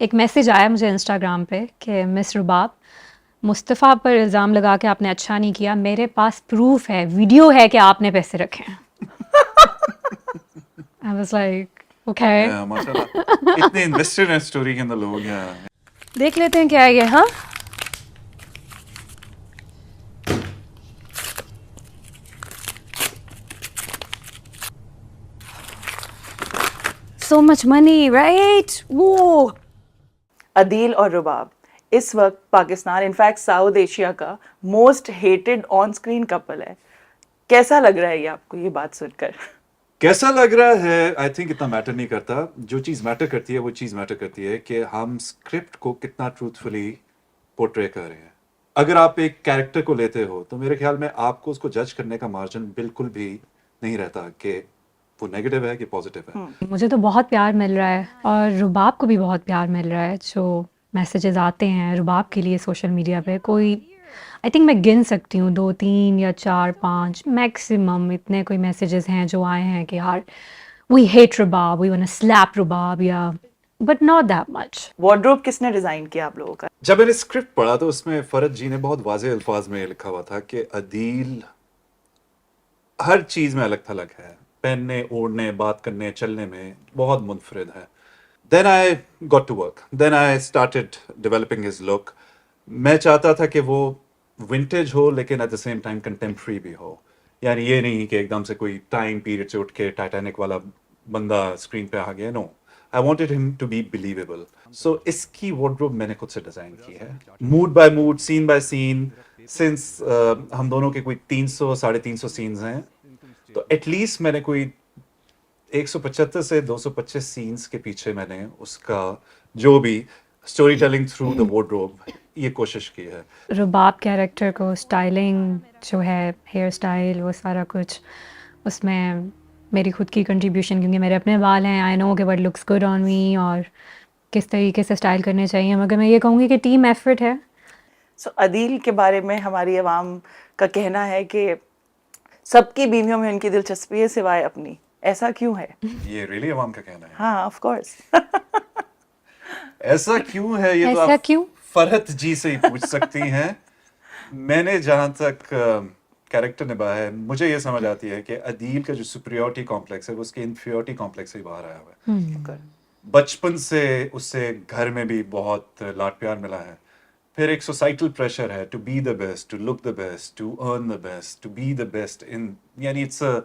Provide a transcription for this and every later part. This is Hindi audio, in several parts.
एक मैसेज आया मुझे इंस्टाग्राम पे कि मिस रुबाब, मुस्तफ़ा पर इल्ज़ाम लगा के आपने अच्छा नहीं किया, मेरे पास प्रूफ है, वीडियो है कि आपने पैसे रखे हैं। I was like okay. माशाल्लाह इतने इन्वेस्टेड हैं स्टोरी के अंदर लोग हैं। देख लेते हैं क्या है ये। हाँ, सो मच मनी राइट। वो अदील और रुबाब इस वक्त पाकिस्तान इनफैक्ट साउथ एशिया का most hated on screen couple है। कैसा लग रहा है ये आपको ये बात सुनकर? कैसा लग रहा है आई थिंक इतना मैटर नहीं करता। जो चीज़ मैटर करती है वो चीज़ मैटर करती है कि हम स्क्रिप्ट को कितना ट्रूथफुली पोर्ट्रे कर रहे हैं। अगर आप एक कैरेक्टर को लेते हो तो मेरे ख्याल में आपको उसको जज करने का मार्जिन बिल्कुल भी नहीं रहता कि वो नेगेटिव है कि पॉजिटिव है। मुझे तो बहुत प्यार मिल रहा है और रुबाब को भी बहुत प्यार मिल रहा है। जो मैसेजेस आते हैं रुबाब के लिए सोशल मीडिया पे, कोई आई थिंक मैं गिन सकती हूँ 2 3 या 4 5 मैक्सिमम इतने कोई मैसेजेस हैं जो आए हैं कि यार we hate Rubab, we want to slap Rubab, या but not that much. Wardrobe किसने डिजाइन किया आप लोगों का? जब मैंने स्क्रिप्ट पढ़ा तो उसमें फरद जी ने बहुत वाज़ेह अल्फाज में लिखा हुआ था कि अदील हर चीज़ में अलग थलग है, पहनने ओढ़ने बात करने चलने में बहुत मुनफरिद है। Then I got to work, then I started developing his look. मैं चाहता था कि वो विंटेज हो लेकिन at the same time contemporary भी हो। यानी ये नहीं कि एकदम से कोई टाइम पीरियड से उठ के टाइटैनिक वाला बंदा स्क्रीन पे आ गया। No, I wanted him to be believable. So इसकी वार्डरोब मैंने खुद से डिज़ाइन की है, mood by mood, scene by scene. Since हम दोनों के कोई 300 350 सीन्स हैं, तो एटलीस्ट मैंने कोई 175 से 225 सीन्स के पीछे मैंने उसका जो भी story telling through the wardrobe ये कोशिश की है। रुबाब कैरेक्टर को स्टाइलिंग जो है, हेयर स्टाइल, वो सारा कुछ उसमें मेरी खुद की कंट्रीब्यूशन, क्योंकि मेरे अपने बाल हैं। आई नो कि what looks good on me और किस तरीके से स्टाइल करने चाहिए, मगर मैं ये कहूँगी कि टीम एफर्ट है। सो अदील के बारे में हमारी आवाम का कहना है कि सबकी बीवियों में उनकी दिलचस्पी है सिवाय अपनी। ऐसा क्यों है? ये रियली अवाम का कहना है? हाँ, ऑफ कोर्स। ऐसा क्यों है ये तो ऐसा आप क्यों? फरहत जी से ही पूछ सकती हैं। मैंने जहाँ तक कैरेक्टर निभाया है, मुझे ये समझ आती है कि अदील का जो सुपीरियरिटी कॉम्प्लेक्स है वो उसके इन्फीरियरिटी कॉम्प्लेक्स से ही बाहर आया हुआ है। बचपन से उससे घर में भी बहुत लाड प्यार मिला है। फिर एक सोसाइटल प्रेशर है to be the best, to look the best, to earn the best, to be the best in, यानी it's a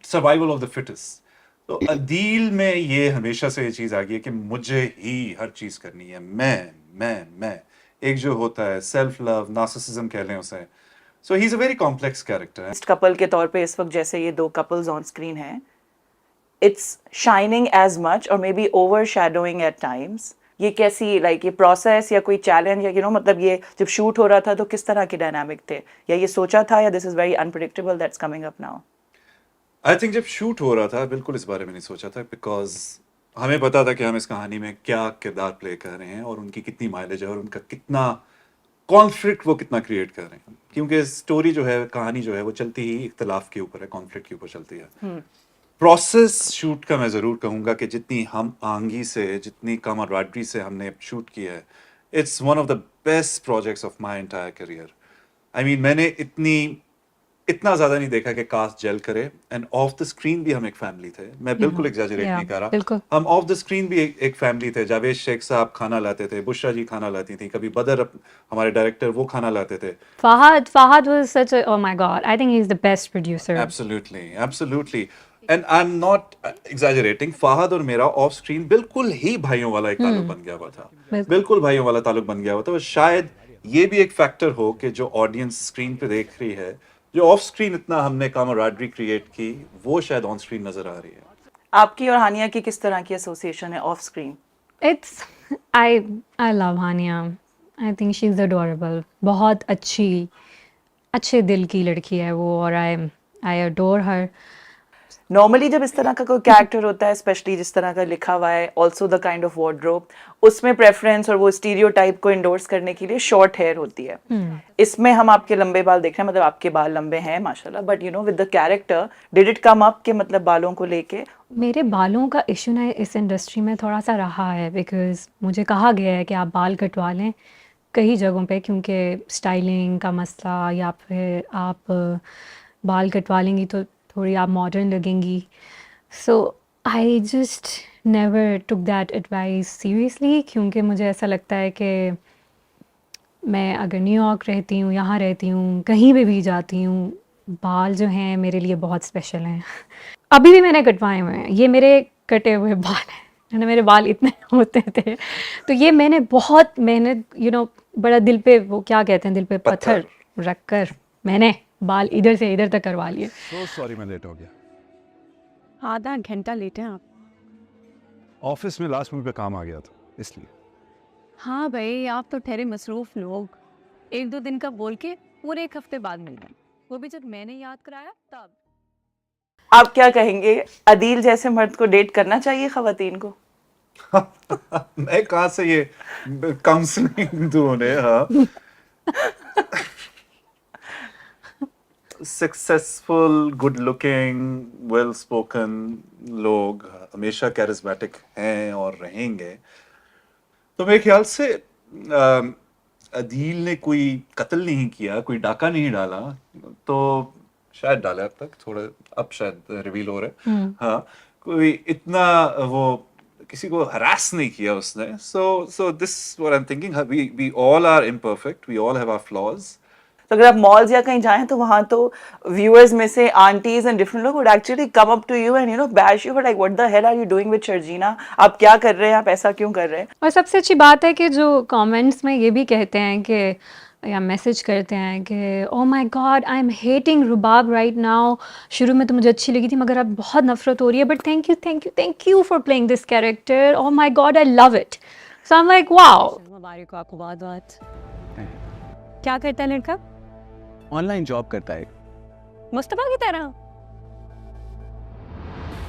survival of the fittest. तो अदील में ये हमेशा से ये चीज़ आ गई है कि मुझे ही हर चीज़ करनी है, मैं एक जो होता है सेल्फ लव, नार्सिसिज्म कह लें उसे। So he is a very complex character. Couple के तौर पे इस वक्त जैसे ये दो कपल्स ऑन स्क्रीन हैं, इट्स शाइनिंग एज मच और maybe overshadowing at times. ये कैसी ये प्रोसेस या कोई चैलेंज या मतलब ये जब शूट हो रहा था तो किस तरह के डायनामिक थे, या ये सोचा था, या this is very unpredictable that's coming up now? I think जब शूट हो रहा था बिल्कुल इस बारे में नहीं सोचा था, बिकॉज हमें पता था कि हम इस कहानी में क्या किरदार प्ले कर रहे हैं और उनकी कितनी माइलेज है और उनका कितना कॉन्फ्लिक्ट वो कितना क्रिएट कर रहे हैं। क्योंकि स्टोरी जो है, कहानी जो है, वो चलती ही इख्तलाफ के ऊपर है, कॉन्फ्लिक्ट के ऊपर चलती है। प्रोसेस शूट का मैं ज़रूर कहूँगा कि जितनी हम आंगी से, जितनी कामराडरी से हमने शूट की है, it's one of the best projects of my entire career. I mean मैंने इतना ज़्यादा नहीं देखा कि कास्ट जेल करे। एंड ऑफ द स्क्रीन भी हम एक फैमिली थे। मैं बिल्कुल एग्जैजरेट नहीं कर रहा। बिल्कुल। हम ऑफ द स्क्रीन भी एक फैमिली थे। जावेद शेख साहब खाना लाते थे, बुशरा जी खाना लाती थी, कभी बदर हमारे डायरेक्टर वो खाना लाते थे। Fahad was such a, oh my God, I think he's the best producer. Absolutely, absolutely. And I am not exaggerating. Fahad और मेरा ऑफ स्क्रीन बिल्कुल ही भाइयों वाला एक ताल्लुक बन गया हुआ था। बिल्कुल। बिल्कुल भाइयों वाला ताल्लुक बन गया हुआ था। और शायद ये भी एक फैक्टर हो कि जो ऑडियंस स्क्रीन पे देख रही है, जो ऑफ स्क्रीन इतना हमने कामराडरी क्रिएट की, वो शायद ऑन स्क्रीन नजर आ रही है। आपकी और हानिया की किस तरह की एसोसिएशन है of screen? It's I love Hania. I think she's adorable. बहुत अच्छे दिल की लड़की है वो, और I adore her. नॉर्मली जब इस तरह का कोई कैरेक्टर होता है, स्पेशली जिस तरह का लिखा हुआ है, also the kind of wardrobe, उसमें प्रेफरेंस और वो स्टीरियोटाइप को इंडोर्स करने के लिए शॉर्ट हेयर होती है। इसमें हम आपके लंबे बाल देख रहे हैं, मतलब आपके बाल लंबे हैं माशाल्लाह, but you know with the character did it come up के मतलब बालों को लेके? मेरे बालों का इशू ना इस इंडस्ट्री में थोड़ा सा रहा है, बिकॉज़ मुझे कहा गया है कि आप बाल कटवा लें कई जगहों पे, क्योंकि स्टाइलिंग का मसला, या फिर आप बाल कटवा लेंगी तो थोड़ी आप मॉडर्न लगेंगी। So I just never took that advice seriously, क्योंकि मुझे ऐसा लगता है कि मैं अगर न्यूयॉर्क रहती हूँ, यहाँ रहती हूँ, कहीं पे भी जाती हूँ, बाल जो हैं मेरे लिए बहुत स्पेशल हैं। अभी भी मैंने कटवाए हुए हैं, ये मेरे कटे हुए बाल हैं, है ना? मेरे बाल इतने होते थे, तो ये मैंने बहुत मेहनत, बड़ा दिल पे, वो क्या कहते हैं, दिल पे पत्थर रख कर मैंने बाल इधर से इधर तक करवा लिए। सो सॉरी मैं लेट हो गया। आधा घंटा लेट हैं आप। ऑफिस में लास्ट मिनट पे काम आ गया था इसलिए। हाँ भाई, आप तो ठहरे मसरूफ लोग, 1-2 दिन का बोल के पूरे 1 हफ्ते बाद मिल गए, वो भी जब मैंने याद कराया तब। आप क्या कहेंगे, अदील जैसे मर्द को डेट करना चाहिए खवातीन को? मैं कहाँ से ये काउंसलिंग दूं उन्हें? हाँ, successful, good looking, well spoken लोग हमेशा कैरिस्मेटिक हैं और रहेंगे। तो मेरे ख्याल से अदील ने कोई कत्ल नहीं किया, कोई डाका नहीं डाला, तो शायद डाला अब तक, थोड़ा अब शायद रिवील हो रहा है। हाँ, कोई इतना वो किसी को हरास नहीं किया उसने। So this what I am thinking, we all are imperfect, we all have our flaws. तो अगर आप मॉल्स या कहीं जाएं तो वहां तो व्यूअर्स में से आंटीज एंड डिफरेंट लोग would actually come up to you and bash you for like what the hell are you doing with Sharjeena, आप क्या कर रहे हैं, आप ऐसा क्यों कर रहे हैं? और सबसे अच्छी बात है कि जो कमेंट्स में ये भी कहते हैं कि, या मैसेज करते हैं कि ओ my God I am hating Rubab right now, शुरू में तो मुझे अच्छी लगी थी मगर अब बहुत नफरत हो रही है, but thank you thank you thank you for playing this character, oh my God I love it. So I am like wow. मुबारक हो आपको बहुत बहुत। क्या करता है लड़का? ऑनलाइन जॉब करता है। मुस्तफा की तरह?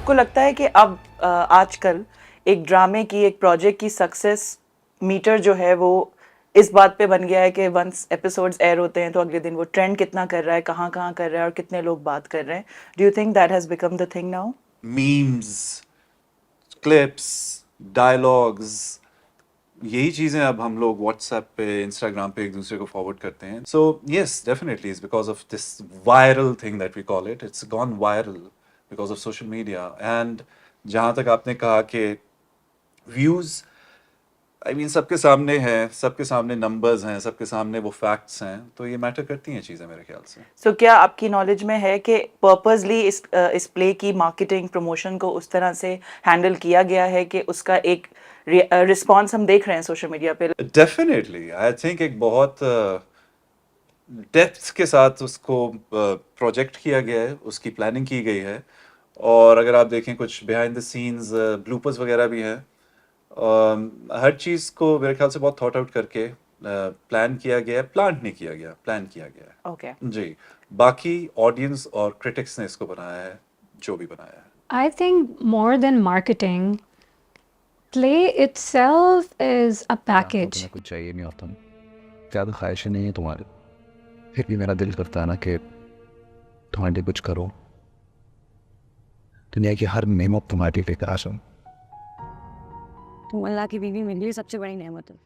को लगता है कि अब आजकल एक ड्रामे की, एक प्रोजेक्ट की सक्सेस मीटर जो है वो इस बात पे बन गया है कि वंस एपिसोड्स एयर होते हैं तो अगले दिन वो ट्रेंड कितना कर रहा है, कहाँ कहाँ कर रहा है और कितने लोग बात कर रहे हैं। Do you think that has become the thing now? Memes, clips, dialogues, यही चीजें अब हम लोग व्हाट्सएप पे, इंस्टाग्राम पे एक दूसरे को फॉरवर्ड करते हैं। So yes, definitely it's because of this viral thing that we call it, it's gone viral because of social media. And जहाँ तक आपने कहा कि व्यूज, आई मीन सबके सामने है, सबके सामने नंबर्स हैं, सबके सामने वो फैक्ट्स हैं, तो ये मैटर करती हैं चीज़ें मेरे ख्याल से। सो क्या आपकी नॉलेज में है कि पर्पसली इस प्ले की मार्केटिंग, प्रमोशन को उस तरह से हैंडल किया गया है कि उसका एक रिस्पॉन्स हम देख रहे हैं सोशल मीडिया पे? डेफिनेटली आई थिंक एक बहुत डेप्थ के साथ उसको प्रोजेक्ट किया गया है, उसकी प्लानिंग की गई है। और अगर आप देखें कुछ बिहाइंड द सीन्स ब्लूपर्स वगैरह भी हैं। हर चीज़ को मेरे ख्याल से बहुत थॉट आउट करके प्लान किया गया है, प्लांट नहीं किया गया, प्लान किया गया है। ओके जी, बाकी ऑडियंस और क्रिटिक्स ने इसको बनाया है, जो भी बनाया है। I think more than marketing, play itself is a package. तुम्हें कुछ चाहिए नहीं होता, ज़्यादा ख्वाहिशें नहीं है तुम्हारे, फिर भी मेरा दिल करता है ना कि तुम्हारे लिए कुछ करो, दुनिया की हर नेमत तुम्हारे लिए लेकर आ जाऊं। तुम अल्लाह की बीवी मिली सबसे बड़ी नेमत है।